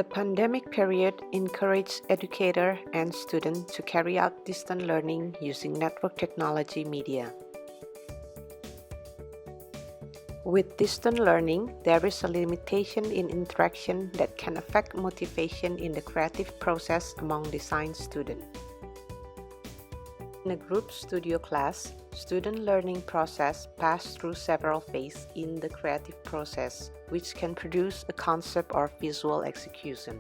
The pandemic period encouraged educators and students to carry out distant learning using network technology media. With distant learning, there is a limitation in interaction that can affect motivation in the creative process among design students. In a group studio class, student learning process pass through several phases in the creative process, which can produce a concept or visual execution.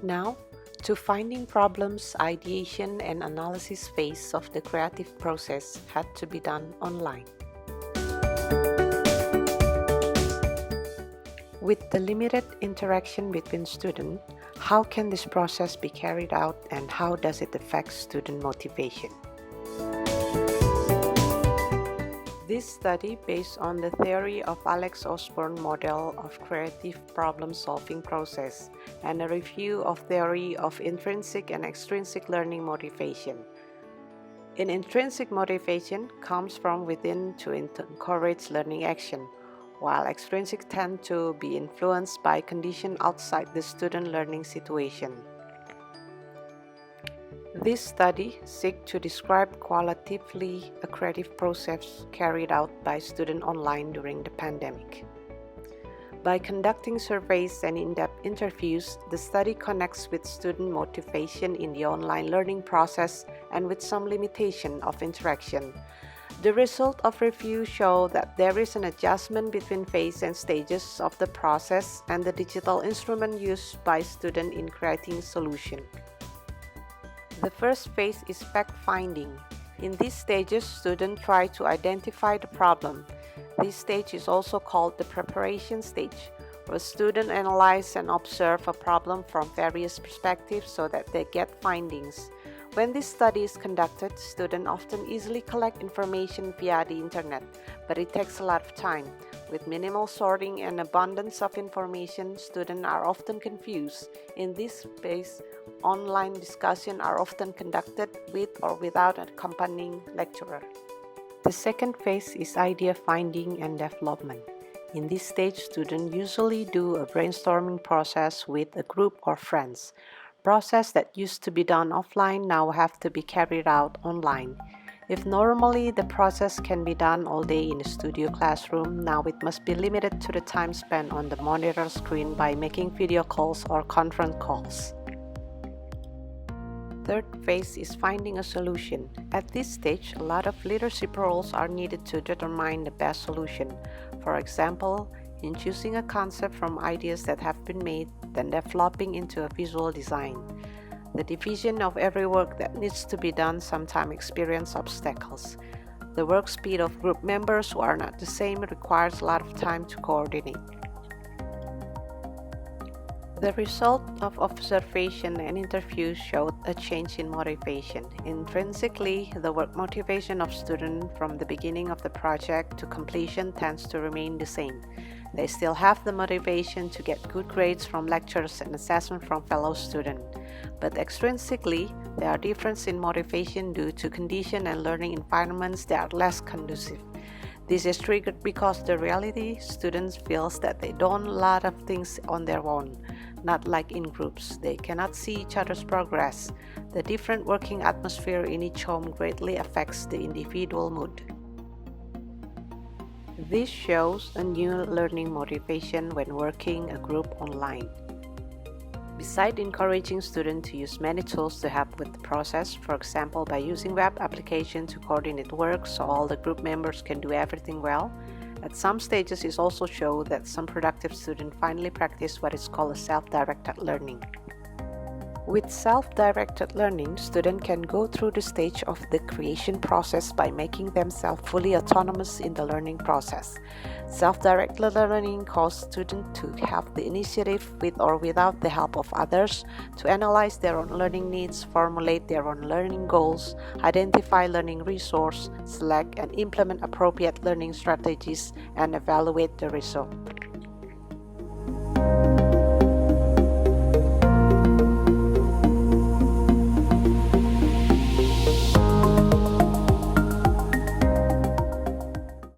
Now, to finding problems, ideation and analysis phase of the creative process had to be done online. With the limited interaction between students, how can this process be carried out and how does it affect student motivation? This study, based on the theory of Alex Osborne's model of creative problem-solving process and a review of theory of intrinsic and extrinsic learning motivation. In intrinsic motivation comes from within to encourage learning action, while extrinsic tend to be influenced by conditions outside the student learning situation. This study seeks to describe qualitatively a creative process carried out by students online during the pandemic. By conducting surveys and in-depth interviews, the study connects with student motivation in the online learning process and with some limitation of interaction. The result of review show that there is an adjustment between phases and stages of the process and the digital instrument used by students in creating solutions. The first phase is fact-finding. In these stages, students try to identify the problem. This stage is also called the preparation stage, where students analyze and observe a problem from various perspectives so that they get findings. When this study is conducted, students often easily collect information via the internet, but it takes a lot of time. With minimal sorting and abundance of information, students are often confused. In this phase, online discussions are often conducted with or without an accompanying lecturer. The second phase is idea finding and development. In this stage, students usually do a brainstorming process with a group or friends. Process that used to be done offline now have to be carried out online. If normally the process can be done all day in a studio classroom, now it must be limited to the time spent on the monitor screen by making video calls or conference calls. Third phase is finding a solution. At this stage, a lot of leadership roles are needed to determine the best solution. For example, in choosing a concept from ideas that have been made, then developing into a visual design. The division of every work that needs to be done sometimes experience obstacles. The work speed of group members who are not the same requires a lot of time to coordinate. The result of observation and interviews showed a change in motivation. Intrinsically, the work motivation of students from the beginning of the project to completion tends to remain the same. They still have the motivation to get good grades from lectures and assessment from fellow students. But extrinsically, there are differences in motivation due to condition and learning environments that are less conducive. This is triggered because the reality students feel that they do a lot of things on their own, not like in groups. They cannot see each other's progress. The different working atmosphere in each home greatly affects the individual mood. This shows a new learning motivation when working a group online. Besides encouraging students to use many tools to help with the process, for example by using web applications to coordinate work so all the group members can do everything well, at some stages it also shows that some productive students finally practice what is called a self-directed learning. With self-directed learning, students can go through the stage of the creation process by making themselves fully autonomous in the learning process. Self-directed learning causes students to have the initiative with or without the help of others to analyze their own learning needs, formulate their own learning goals, identify learning resources, select and implement appropriate learning strategies, and evaluate the result.